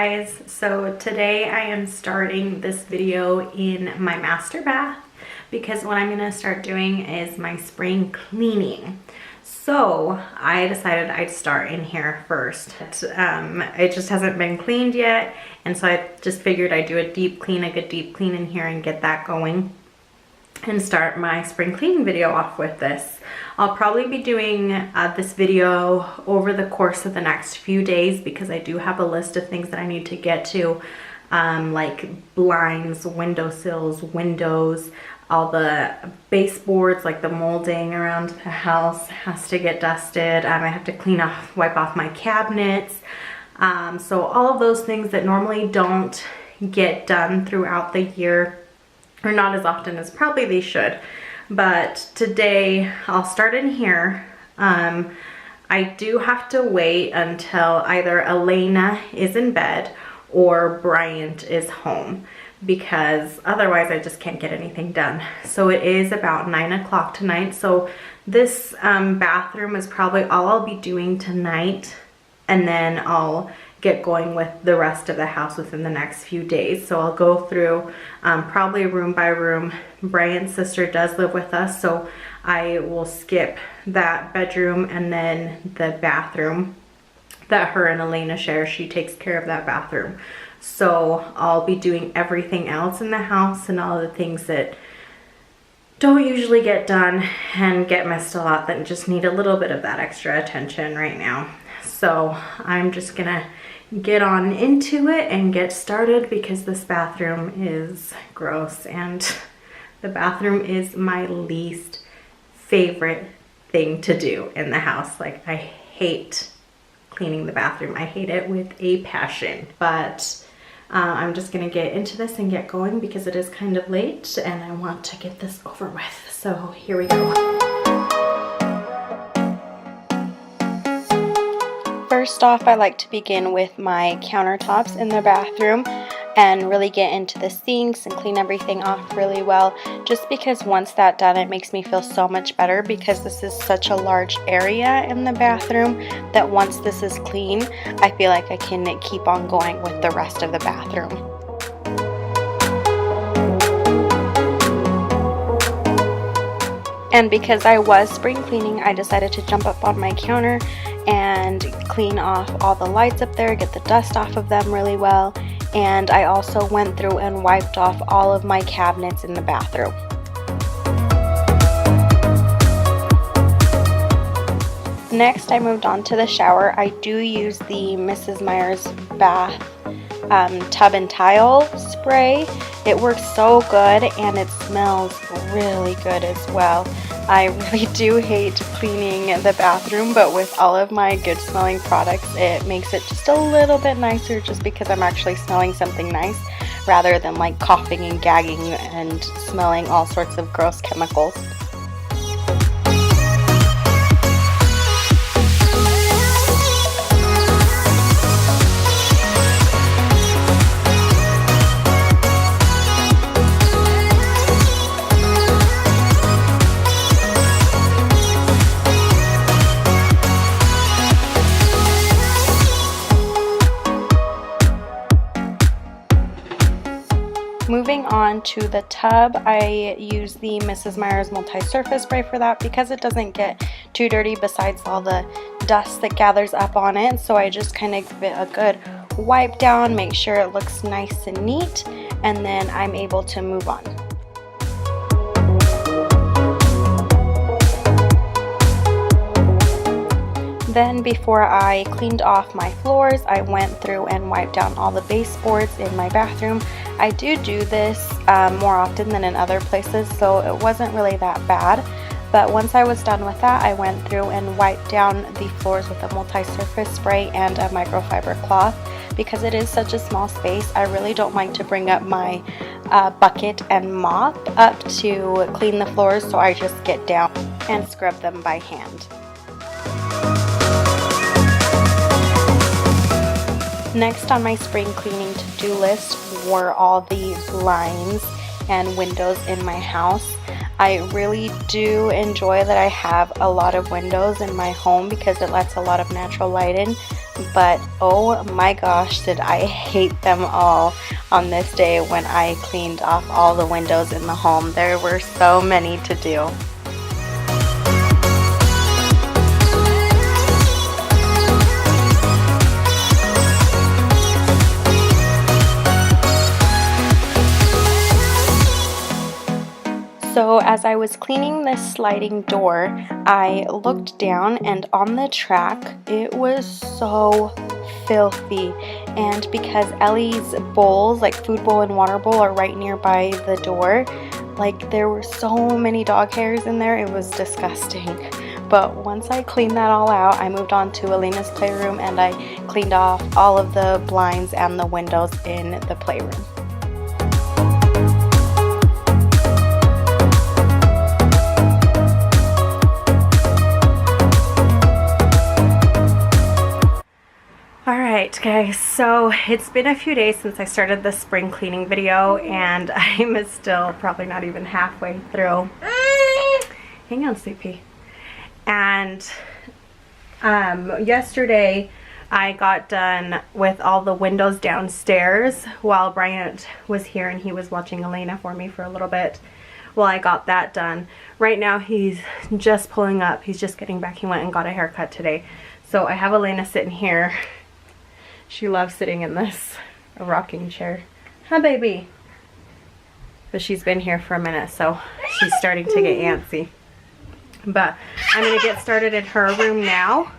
guys, so today I am starting this video in my master bath because what I'm going to start doing is my spring cleaning. So I decided I'd start in here first. It just hasn't been cleaned yet, and so I just figured I'd do a good deep clean in here and get that going and start my spring cleaning video off with this. I'll probably be doing this video over the course of the next few days because I do have a list of things that I need to get to, like blinds, windowsills, windows, all the baseboards, like the molding around the house has to get dusted. I have to wipe off my cabinets. So all of those things that normally don't get done throughout the year, or not as often as probably they should. But today I'll start in here. I do have to wait until either Elena is in bed or Bryant is home because otherwise I just can't get anything done. So it is about 9 o'clock tonight. So this bathroom is probably all I'll be doing tonight, and then I'll get going with the rest of the house within the next few days. So I'll go through probably room by room. Bryant's sister does live with us, so I will skip that bedroom and then the bathroom that her and Elena share. She takes care of that bathroom. So I'll be doing everything else in the house and all the things that don't usually get done and get missed a lot that just need a little bit of that extra attention right now. So I'm just gonna get on into it and get started because this bathroom is gross, and the bathroom is my least favorite thing to do in the house. Like, I hate cleaning the bathroom. I hate it with a passion. But I'm just gonna get into this and get going because it is kind of late and I want to get this over with. So here we go. First off, I like to begin with my countertops in the bathroom and really get into the sinks and clean everything off really well, just because once that's done it makes me feel so much better because this is such a large area in the bathroom that once this is clean, I feel like I can keep on going with the rest of the bathroom. And because I was spring cleaning, I decided to jump up on my counter and clean off all the lights up there, get the dust off of them really well. And I also went through and wiped off all of my cabinets in the bathroom. Next, I moved on to the shower. I do use the Mrs. Meyer's bath tub and tile spray. It works so good and it smells really good as well. I really do hate cleaning the bathroom, but with all of my good smelling products, it makes it just a little bit nicer just because I'm actually smelling something nice rather than like coughing and gagging and smelling all sorts of gross chemicals. Moving on to the tub, I use the Mrs. Meyer's multi-surface spray for that because it doesn't get too dirty besides all the dust that gathers up on it. So I just kind of give it a good wipe down, make sure it looks nice and neat, and then I'm able to move on. Then before I cleaned off my floors, I went through and wiped down all the baseboards in my bathroom. I do this more often than in other places, so it wasn't really that bad. But once I was done with that, I went through and wiped down the floors with a multi-surface spray and a microfiber cloth. Because it is such a small space, I really don't like to bring up my bucket and mop up to clean the floors, so I just get down and scrub them by hand. Next on my spring cleaning to-do list were all the blinds and windows in my house. I really do enjoy that I have a lot of windows in my home because it lets a lot of natural light in. but oh my gosh, did I hate them all on this day when I cleaned off all the windows in the home. There were so many to do. So as I was cleaning this sliding door, I looked down, and on the track, it was so filthy. And because Ellie's bowls, like food bowl and water bowl, are right nearby the door, like there were so many dog hairs in there, it was disgusting. But once I cleaned that all out, I moved on to Elena's playroom and I cleaned off all of the blinds and the windows in the playroom. Alright guys, so it's been a few days since I started the spring cleaning video, and I'm still probably not even halfway through. Hang on, Sleepy. And yesterday I got done with all the windows downstairs while Bryant was here, and he was watching Elena for me for a little bit while I got that done. Right now he's just pulling up. He's just getting back. He went and got a haircut today. So I have Elena sitting here. She loves sitting in this rocking chair. Huh, baby? But she's been here for a minute, so she's starting to get antsy. But I'm going to get started in her room now.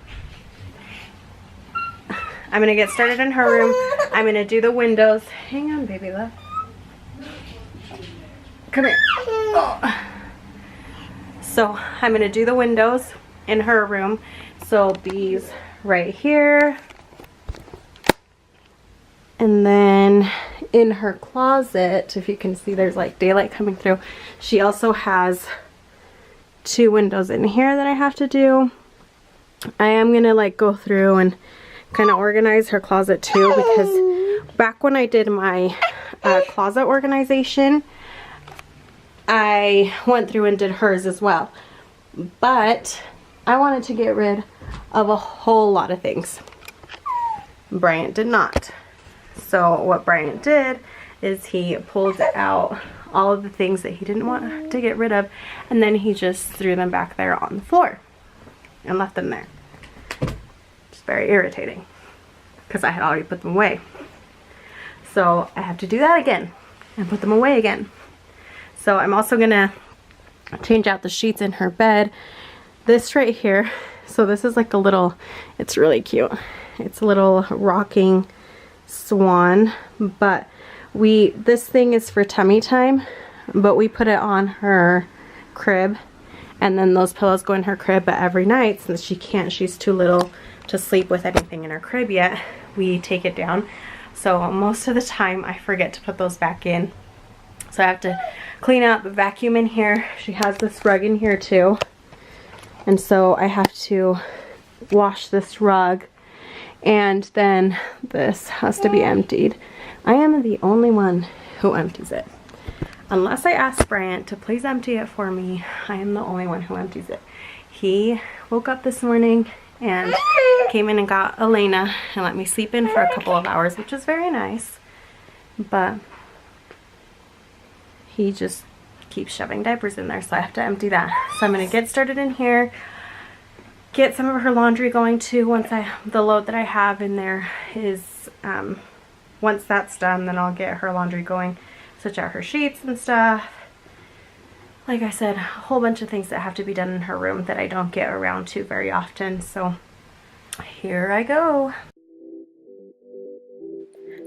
I'm going to get started in her room. I'm going to do the windows. Hang on, baby love. Come here. Oh. So I'm going to do the windows in her room. So these right here. And then in her closet, if you can see, there's like daylight coming through. She also has 2 windows in here that I have to do. I am gonna like go through and kind of organize her closet too, because back when I did my closet organization, I went through and did hers as well. But I wanted to get rid of a whole lot of things. Bryant did not. So what Bryant did is he pulled out all of the things that he didn't want to get rid of, and then he just threw them back there on the floor and left them there. It's very irritating because I had already put them away. So I have to do that again and put them away again. So I'm also gonna change out the sheets in her bed. This right here, so this is like a little, it's really cute. It's a little rocking swan, but this thing is for tummy time, but we put it on her crib, and then those pillows go in her crib. But every night, since she's too little to sleep with anything in her crib yet, we take it down. So most of the time I forget to put those back in. So I have to clean up, vacuum in here. She has this rug in here too, and so I have to wash this rug. And then this has to be emptied. I am the only one who empties it. Unless I ask Bryant to please empty it for me, I am the only one who empties it. He woke up this morning and came in and got Elena and let me sleep in for a couple of hours, which is very nice. But he just keeps shoving diapers in there, so I have to empty that. So I'm going to get started in here. Get some of her laundry going too. Once the load that I have in there is, once that's done, then I'll get her laundry going, switch out her sheets and stuff. Like I said, a whole bunch of things that have to be done in her room that I don't get around to very often. So here I go.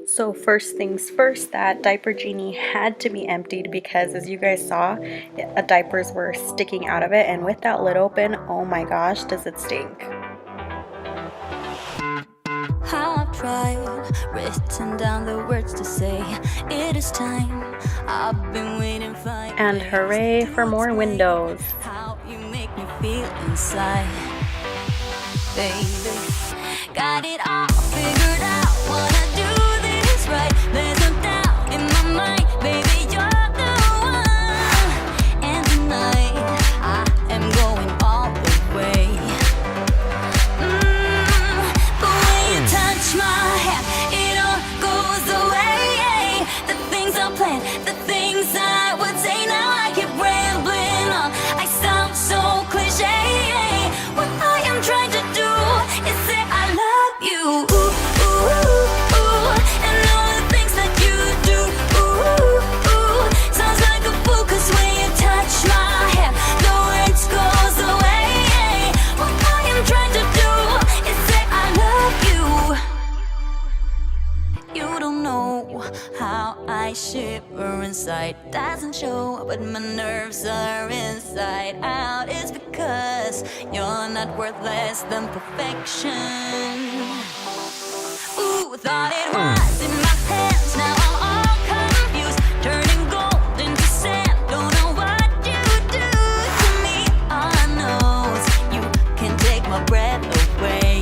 So first things first, that diaper genie had to be emptied because, as you guys saw, diapers were sticking out of it, and with that lid open, oh my gosh, does it stink. I've tried, written down the words to say, it is time, I've been waiting 5 days. And hooray for more windows. How you make me feel inside, baby, got it all figured out, wanna do right. There's no doubt in my mind, baby, you're the one. And tonight I am going all the way. The way you but my nerves are inside out. It's because you're not worth less than perfection. Ooh, thought it was in my hands, now I'm all confused, turning gold into sand. Don't know what you do to me. All I know is you can take my breath away.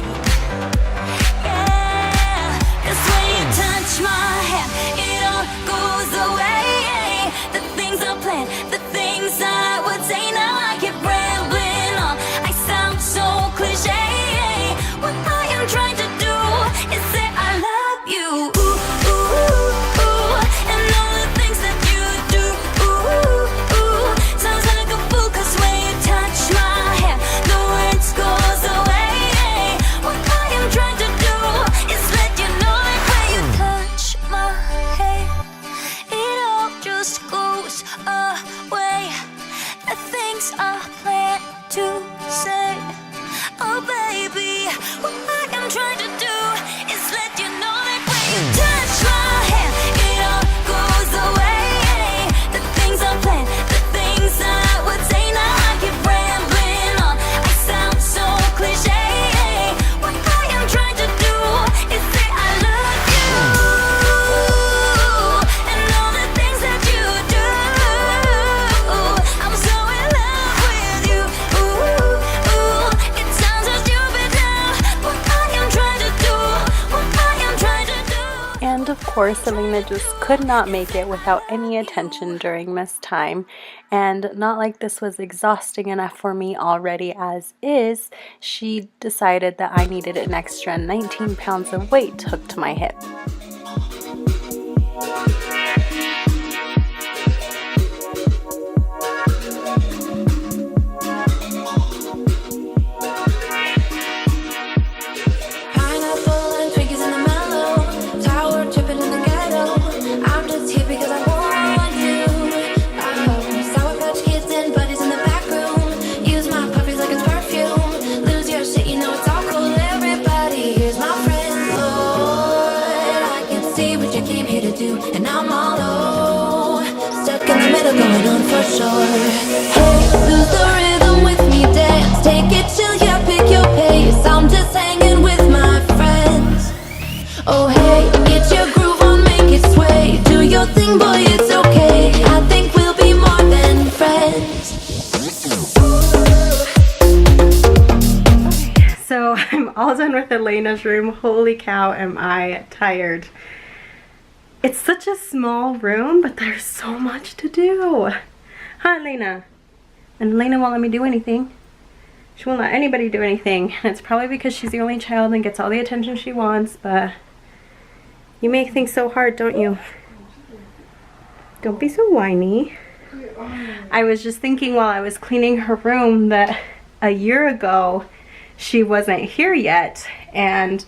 Yeah, 'cause when you touch my hand, it all goes away. The things I planned, the things I would say, now I keep rambling on. I sound so cliche. What I am trying to do is say I love you. Ooh, ooh, ooh, and all the things that you do. Ooh, ooh, sounds like a fool, 'cause when you touch my hand, the words goes away. What I am trying to do is let you know that when you touch my hand, it all just goes away. The things I plan to say, oh baby, what I am trying to do is let you know that when you touch my hand, it all goes away. The things I plan, the things I would say, now I keep rambling on. I sound so cliche. What I am trying to do is say I love you, and all the things that you do. I'm so in love with you. Ooh, ooh, it sounds so stupid now. What I am trying to do, what I am trying to do. And of course, Elena just could not make it without any attention during this time. And not like this was exhausting enough for me already as is, she decided that I needed an extra 19 pounds of weight hooked to my hip. Pineapple and Twinkies in the mellow, tower tripping in the ghetto. I'm just here because I want you. Sour Patch Kids and buddies in the back room. Use my puppies like it's perfume. Lose your shit, you know it's all cool. Everybody here's my friend. Lord, I can see what you came here to do, and I'm all low, stuck in the middle, going on for sure. Hey, lose the rhythm with me, dance, take it chill, yeah, pick your pace. I'm just hanging with my friends. Oh hey, get your groove on, make it sway. Do your thing, boy, it's okay. I think we'll be more than friends. So I'm all done with Elena's room. Holy cow, am I tired. It's such a small room, but there's so much to do. Huh, Elena? And Elena won't let me do anything. She won't let anybody do anything. And it's probably because she's the only child and gets all the attention she wants, but you make things so hard, don't you? Don't be so whiny. I was just thinking while I was cleaning her room that a year ago she wasn't here yet, and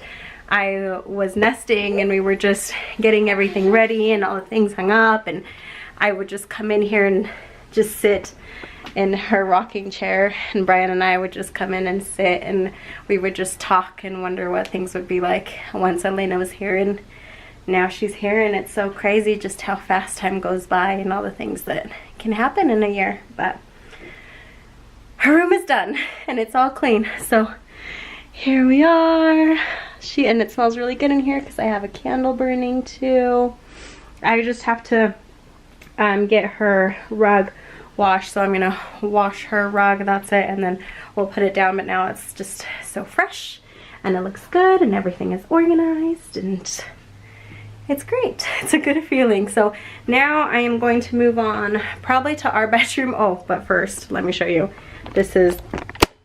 I was nesting and we were just getting everything ready and all the things hung up, and I would just come in here and just sit in her rocking chair, and Brian and I would just come in and sit, and we would just talk and wonder what things would be like once Elena was here. And now she's here, and it's so crazy just how fast time goes by and all the things that can happen in a year. But her room is done and it's all clean, so here we are. And it smells really good in here because I have a candle burning too. I just have to get her rug washed, so I'm gonna wash her rug, that's it, and then we'll put it down. But now it's just so fresh and it looks good and everything is organized and it's great. It's a good feeling. So now I am going to move on probably to our bedroom. Oh, but first let me show you. This is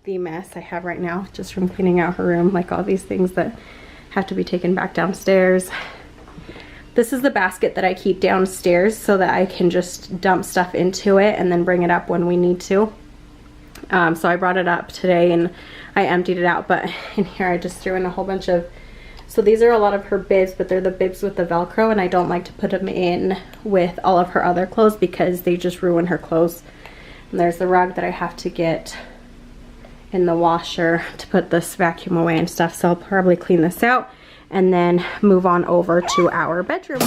the mess I have right now just from cleaning out her room, like all these things that have to be taken back downstairs. This is the basket that I keep downstairs so that I can just dump stuff into it and then bring it up when we need to. So I brought it up today and I emptied it out, but in here I just threw in a whole bunch of, so these are a lot of her bibs, but they're the bibs with the Velcro, and I don't like to put them in with all of her other clothes because they just ruin her clothes. And there's the rug that I have to get in the washer to put this vacuum away and stuff, so I'll probably clean this out and then move on over to our bedroom.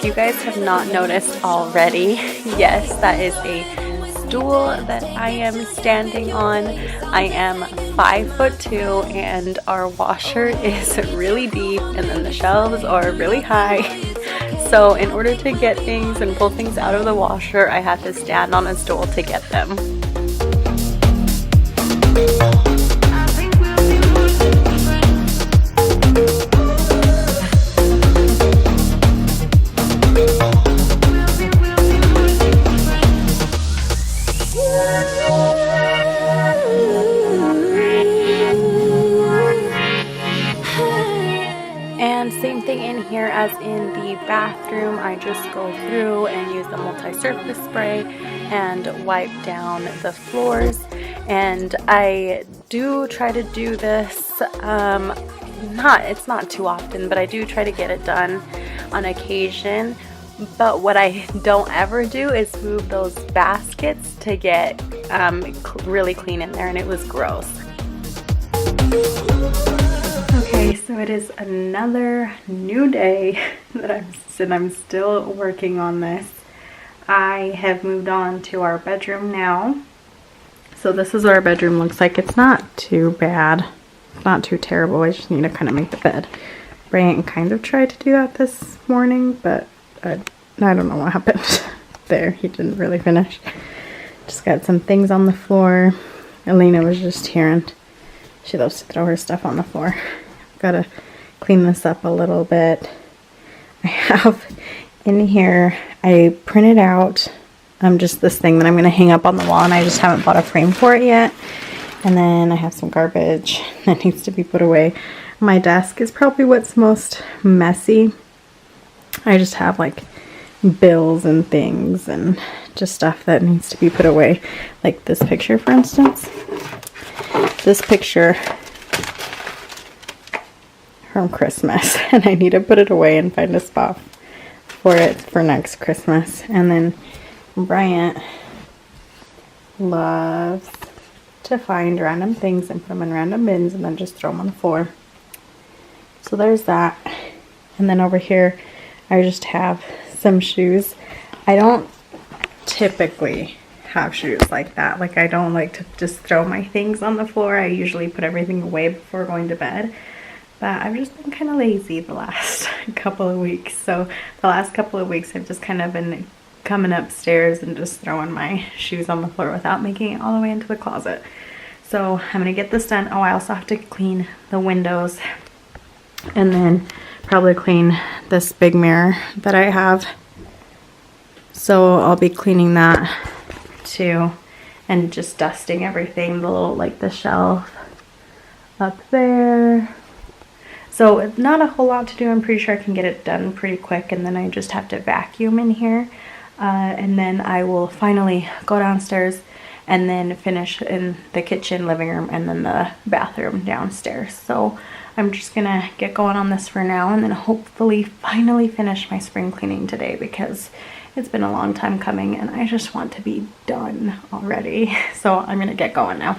if you guys have not noticed already, yes, that is a stool that I am standing on. I am 5'2" and our washer is really deep and then the shelves are really high. So in order to get things and pull things out of the washer, I had to stand on a stool to get them. And same thing in here as in the bathroom. I just go through and use the multi-surface spray and wipe down the floors. And I do try to do this, it's not too often, but I do try to get it done on occasion. But what I don't ever do is move those baskets to get really clean in there, and it was gross. Okay, so it is another new day that I'm still working on this. I have moved on to our bedroom now. So this is what our bedroom looks like. It's not too bad. It's not too terrible. I just need to kind of make the bed. Brian kind of tried to do that this morning, but I don't know what happened there. He didn't really finish. Just got some things on the floor. Elena was just here and she loves to throw her stuff on the floor. Gotta clean this up a little bit. I have in here, I printed out just this thing that I'm going to hang up on the wall, and I just haven't bought a frame for it yet. And then I have some garbage that needs to be put away. My desk is probably what's most messy. I just have like bills and things and just stuff that needs to be put away. Like this picture, for instance. This picture from Christmas, and I need to put it away and find a spot for it for next Christmas. And then Bryant loves to find random things and put them in random bins and then just throw them on the floor. So there's that. And then over here I just have some shoes. I don't typically have shoes like that. Like, I don't like to just throw my things on the floor. I usually put everything away before going to bed. But I've just been kind of lazy the last couple of weeks. So the last couple of weeks I've just kind of been coming upstairs and just throwing my shoes on the floor without making it all the way into the closet. So I'm going to get this done. Oh, I also have to clean the windows and then probably clean this big mirror that I have. So I'll be cleaning that too and just dusting everything, the little, like the shelf up there. So it's not a whole lot to do. I'm pretty sure I can get it done pretty quick, and then I just have to vacuum in here. And then I will finally go downstairs and then finish in the kitchen, living room, and then the bathroom downstairs. So I'm just gonna get going on this for now, and then hopefully finally finish my spring cleaning today, because it's been a long time coming and I just want to be done already. So I'm gonna get going now.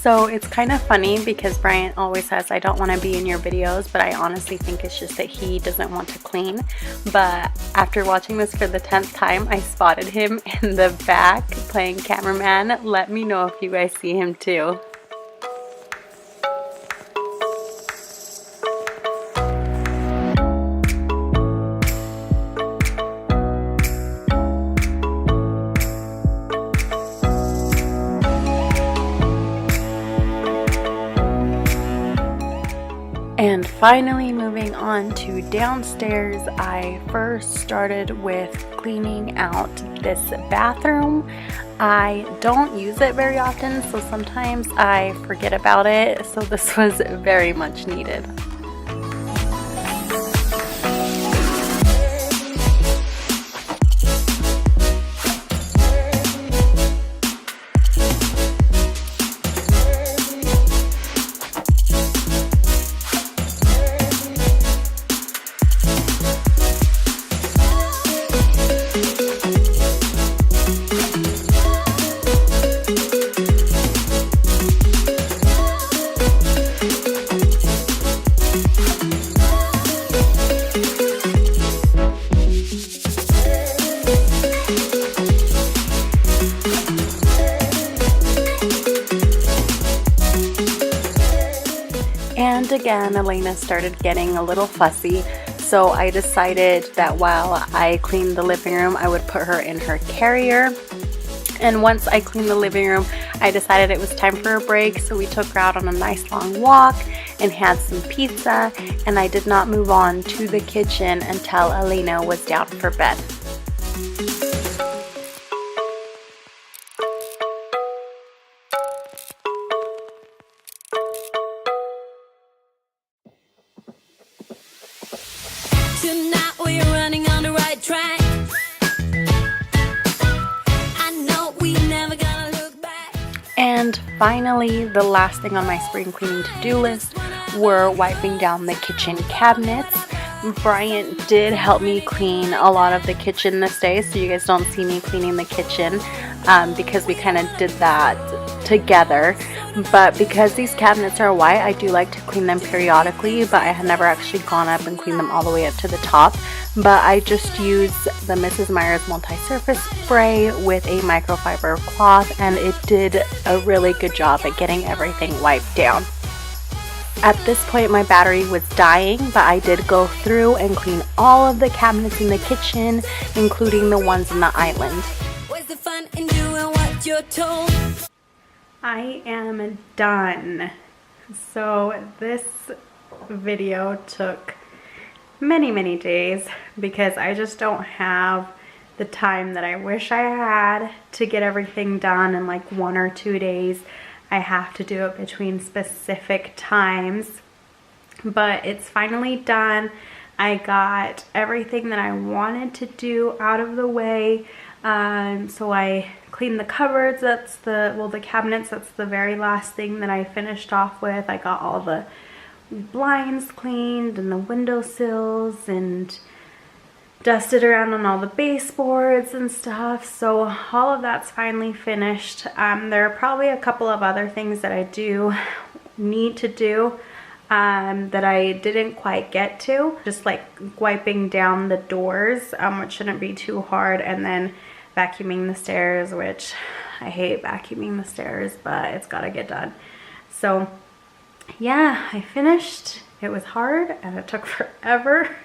So it's kind of funny because Brian always says, I don't want to be in your videos, but I honestly think it's just that he doesn't want to clean. But after watching this for the 10th time, I spotted him in the back playing cameraman. Let me know if you guys see him too. Finally moving on to downstairs, I first started with cleaning out this bathroom. I don't use it very often, so sometimes I forget about it, so this was very much needed. And again, Elena started getting a little fussy, so I decided that while I cleaned the living room, I would put her in her carrier. And once I cleaned the living room, I decided it was time for a break, so we took her out on a nice long walk and had some pizza, and I did not move on to the kitchen until Elena was down for bed. Tonight we're running on the right track. I know we never gonna look back. And finally, the last thing on my spring cleaning to-do list were wiping down the kitchen cabinets. Bryant did help me clean a lot of the kitchen this day, so you guys don't see me cleaning the kitchen because we kind of did that together. But because these cabinets are white, I do like to clean them periodically, but I have never actually gone up and cleaned them all the way up to the top. But I just use the Mrs. Meyer's multi-surface spray with a microfiber cloth, and it did a really good job at getting everything wiped down. At this point, my battery was dying, but I did go through and clean all of the cabinets in the kitchen, including the ones in the island. Where's the fun in doing what you're told? I am done. So this video took many days because I just don't have the time that I wish I had to get everything done in like 1 or 2 days. I have to do it between specific times, but it's finally done. I got everything that I wanted to do out of the way. So I cleaned the cupboards, the cabinets, that's the very last thing that I finished off with. I got all the blinds cleaned and the windowsills and dusted around on all the baseboards and stuff. So all of that's finally finished. There are probably a couple of other things that I do need to do that I didn't quite get to. Just like wiping down the doors, which shouldn't be too hard, and then vacuuming the stairs, which I hate vacuuming the stairs, but it's gotta get done. So yeah, I finished. It was hard and it took forever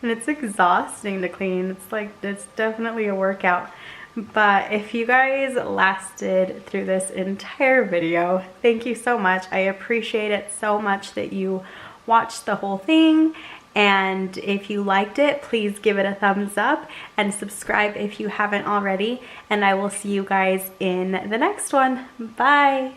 and it's exhausting to clean. It's definitely a workout. But if you guys lasted through this entire video, thank you so much. I appreciate it so much that you watched the whole thing. And if you liked it, please give it a thumbs up and subscribe if you haven't already. And I will see you guys in the next one. Bye.